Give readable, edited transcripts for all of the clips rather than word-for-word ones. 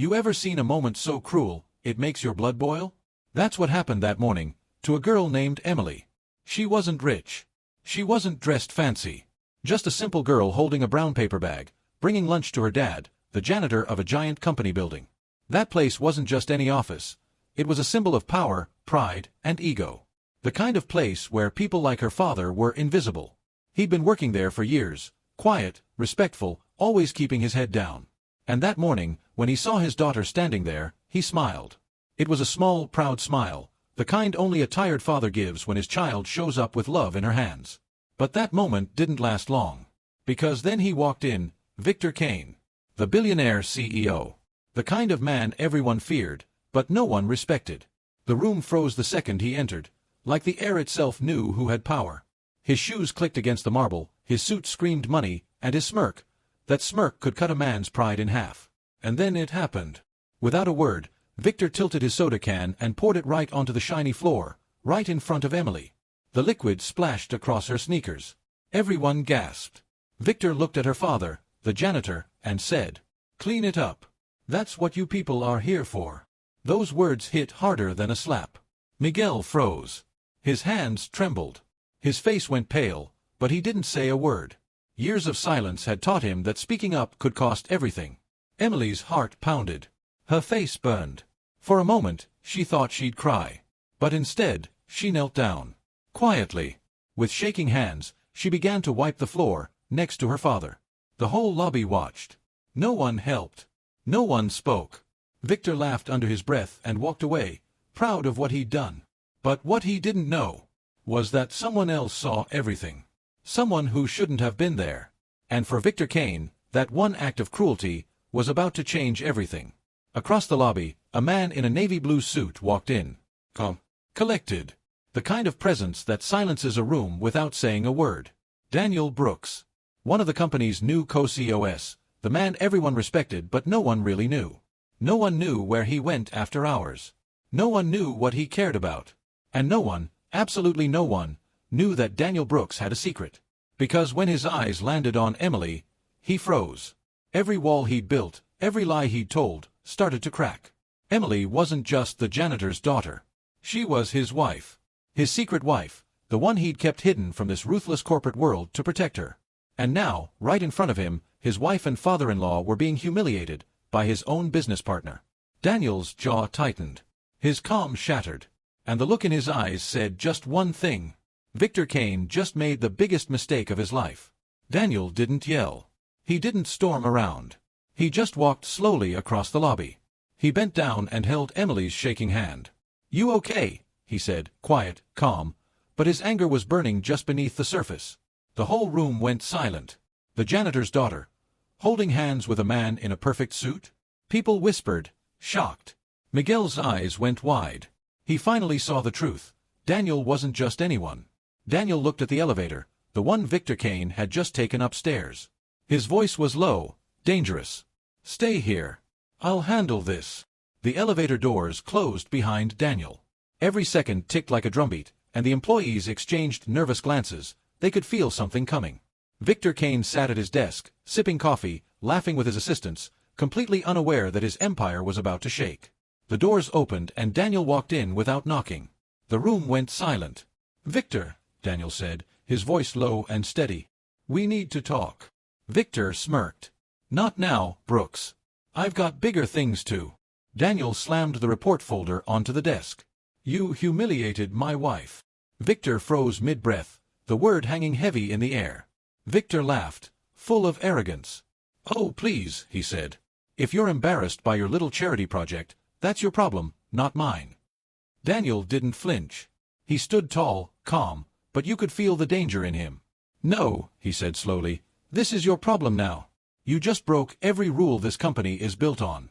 You ever seen a moment so cruel, it makes your blood boil? That's what happened that morning, to a girl named Emily. She wasn't rich. She wasn't dressed fancy. Just a simple girl holding a brown paper bag, bringing lunch to her dad, the janitor of a giant company building. That place wasn't just any office. It was a symbol of power, pride, and ego. The kind of place where people like her father were invisible. He'd been working there for years, quiet, respectful, always keeping his head down. And that morning, when he saw his daughter standing there, he smiled. It was a small, proud smile, the kind only a tired father gives when his child shows up with love in her hands. But that moment didn't last long. Because then he walked in, Victor Kane, the billionaire CEO. The kind of man everyone feared, but no one respected. The room froze the second he entered, like the air itself knew who had power. His shoes clicked against the marble, his suit screamed money, and his smirk, that smirk could cut a man's pride in half. And then it happened. Without a word, Victor tilted his soda can and poured it right onto the shiny floor, right in front of Emily. The liquid splashed across her sneakers. Everyone gasped. Victor looked at her father, the janitor, and said, "Clean it up. That's what you people are here for." Those words hit harder than a slap. Miguel froze. His hands trembled. His face went pale, but he didn't say a word. Years of silence had taught him that speaking up could cost everything. Emily's heart pounded. Her face burned. For a moment, she thought she'd cry. But instead, she knelt down. Quietly. With shaking hands, she began to wipe the floor, next to her father. The whole lobby watched. No one helped. No one spoke. Victor laughed under his breath and walked away, proud of what he'd done. But what he didn't know was that someone else saw everything. Someone who shouldn't have been there. And for Victor Kane, that one act of cruelty was about to change everything. Across the lobby, a man in a navy blue suit walked in. Calm. Collected. The kind of presence that silences a room without saying a word. Daniel Brooks. One of the company's new co-CEOs, the man everyone respected but no one really knew. No one knew where he went after hours. No one knew what he cared about. And no one, absolutely no one, knew that Daniel Brooks had a secret. Because when his eyes landed on Emily, he froze. Every wall he'd built, every lie he'd told, started to crack. Emily wasn't just the janitor's daughter. She was his wife. His secret wife, the one he'd kept hidden from this ruthless corporate world to protect her. And now, right in front of him, his wife and father-in-law were being humiliated by his own business partner. Daniel's jaw tightened. His calm shattered. And the look in his eyes said just one thing. Victor Kane just made the biggest mistake of his life. Daniel didn't yell. He didn't storm around. He just walked slowly across the lobby. He bent down and held Emily's shaking hand. "You okay?" he said, quiet, calm, but his anger was burning just beneath the surface. The whole room went silent. The janitor's daughter, holding hands with a man in a perfect suit? People whispered, shocked. Miguel's eyes went wide. He finally saw the truth. Daniel wasn't just anyone. Daniel looked at the elevator, the one Victor Kane had just taken upstairs. His voice was low, dangerous. "Stay here. I'll handle this." The elevator doors closed behind Daniel. Every second ticked like a drumbeat, and the employees exchanged nervous glances. They could feel something coming. Victor Kane sat at his desk, sipping coffee, laughing with his assistants, completely unaware that his empire was about to shake. The doors opened and Daniel walked in without knocking. The room went silent. "Victor," Daniel said, his voice low and steady. "We need to talk." Victor smirked. "Not now, Brooks. I've got bigger things to." Daniel slammed the report folder onto the desk. "You humiliated my wife." Victor froze mid-breath, the word hanging heavy in the air. Victor laughed, full of arrogance. "Oh, please," he said. "If you're embarrassed by your little charity project, that's your problem, not mine." Daniel didn't flinch. He stood tall, calm, but you could feel the danger in him. "No," he said slowly, "this is your problem now. You just broke every rule this company is built on."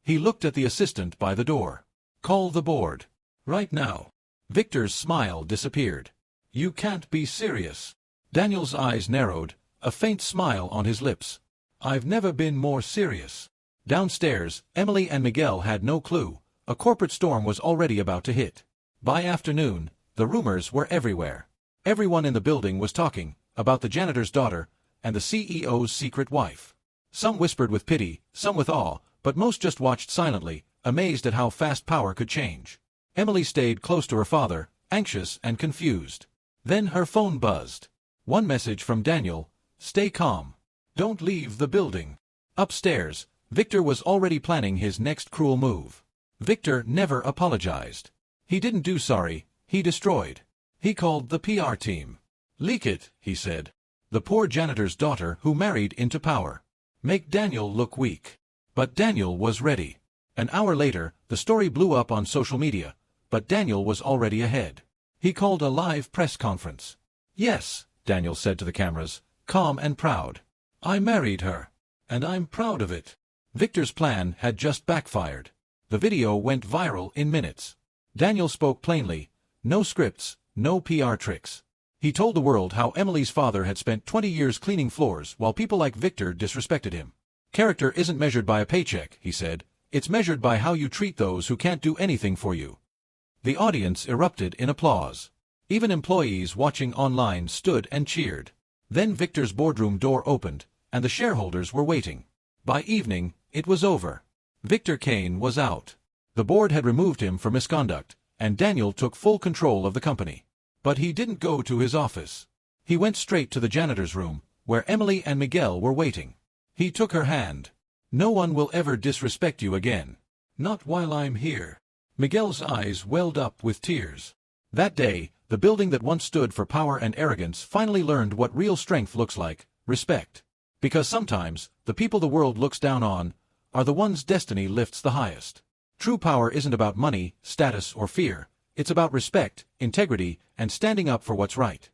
He looked at the assistant by the door. "Call the board. Right now." Victor's smile disappeared. "You can't be serious." Daniel's eyes narrowed, a faint smile on his lips. "I've never been more serious." Downstairs, Emily and Miguel had no clue. A corporate storm was already about to hit. By afternoon, the rumors were everywhere. Everyone in the building was talking about the janitor's daughter and the CEO's secret wife. Some whispered with pity, some with awe, but most just watched silently, amazed at how fast power could change. Emily stayed close to her father, anxious and confused. Then her phone buzzed. One message from Daniel: "Stay calm. Don't leave the building." Upstairs, Victor was already planning his next cruel move. Victor never apologized. He didn't do sorry, he destroyed. He called the PR team. "Leak it," he said. "The poor janitor's daughter who married into power. Make Daniel look weak." But Daniel was ready. An hour later, the story blew up on social media, but Daniel was already ahead. He called a live press conference. "Yes," Daniel said to the cameras, calm and proud. "I married her. And I'm proud of it." Victor's plan had just backfired. The video went viral in minutes. Daniel spoke plainly, no scripts, no PR tricks. He told the world how Emily's father had spent 20 years cleaning floors while people like Victor disrespected him. "Character isn't measured by a paycheck," he said. "It's measured by how you treat those who can't do anything for you." The audience erupted in applause. Even employees watching online stood and cheered. Then Victor's boardroom door opened, and the shareholders were waiting. By evening, it was over. Victor Kane was out. The board had removed him for misconduct, and Daniel took full control of the company. But he didn't go to his office. He went straight to the janitor's room, where Emily and Miguel were waiting. He took her hand. "No one will ever disrespect you again. Not while I'm here." Miguel's eyes welled up with tears. That day, the building that once stood for power and arrogance finally learned what real strength looks like: respect. Because sometimes, the people the world looks down on are the ones destiny lifts the highest. True power isn't about money, status, or fear. It's about respect, integrity, and standing up for what's right.